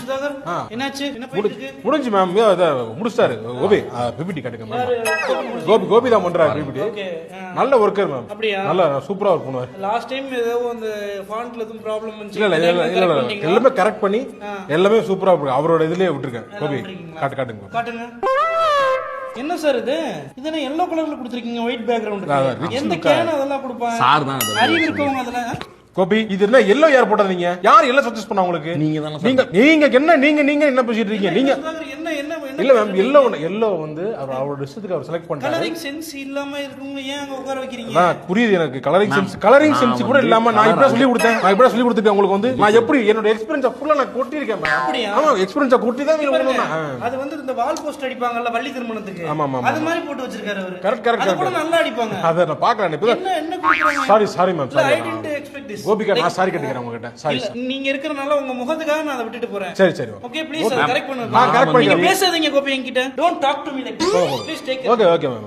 சுதாகர் என்னாச்சு? என்ன போயிட்டு இருக்கு? முடிஞ்சு மேம் முடிச்சிட்டாரு. கோபி பிபிடி கட்டுங்க மேம். கோபி தான் பண்றாரு பிபிடி. நல்ல ஒர்க்கர் மேம். அப்படியா? நல்ல சூப்பரா ஒர்க் பண்ணுவார். லாஸ்ட் டைம் ஏதோ அந்த ஃபாண்ட்ல எதுவும் ப்ராப்ளம் வந்துச்சு. இல்ல எல்லாமே கரெக்ட் பண்ணி எல்லாமே சூப்பரா இருக்கு. அவரோட இதுலயே விட்டுருக்கேன். கோபி காட்டுங்க காட்டுங்க. என்ன சார் இது? இதென்ன yellow கலர்ல கொடுத்திருக்கீங்க, ஒயிட் பேக்ரவுண்ட். எந்த கேன் அதெல்லாம் கொடுப்பாங்க? சார் தான் அறிவு இருக்கவங்க அதெல்லாம். கோபி இது என்ன எல்லோ யார் போடாதீங்க? யார் எல்லாம் சஜஸ்ட் பண்ணா உங்களுக்கு? நீங்க தான. நீங்க என்ன பேசிட்டு இருக்கீங்க? நீங்க இல்ல மேம் எல்லோ வந்து அவரோட இஷ்டத்துக்கு அவர் செலக்ட் பண்ணிட்டாரு. கலரிங் சென்ஸ் இல்லாம இருக்கவங்க ஏன் அங்க உட்கார வைக்கிறீங்க? புரியுது எனக்கு. கலரிங் சென்ஸ் கூட இல்லாம நான் இப்படி சொல்லி கொடுத்தேன் உங்களுக்கு வந்து. நான் எப்படி என்னோட எக்ஸ்பீரியன்ஸ் ஃபுல்லா நான் கொட்டி இருக்கேன். அப்படியே ஆமா எக்ஸ்பீரியன்ஸ் கொட்டி தான் அது வந்து இந்த வால் போஸ்ட் அடிப்பாங்கல்ல வள்ளி திருமணத்துக்கு. ஆமா அது மாதிரி போட்டு வச்சிருக்காரு அவரு. கரெக்ட் அது கூட நல்லா அடிப்பாங்க. அத நான் பார்க்கறேன். இப்போ என்ன குடுக்குறாங்க? Sorry ma'am. I didn't expect this. Gopika நான் சாரி கேட்டுக்கிறேன் உங்ககிட்ட. சாரி. நீங்க இருக்கறனால உங்க முகத்துக்காக நான் அதை விட்டுட்டு போறேன். சரி ஓகே ப்ளீஸ் கரெக்ட் பண்ணுங்க. நான் கரெக்ட் நீங்க பேசாதீங்க கோபி என்கிட்ட. Don't talk to me like this. Please take okay ma'am.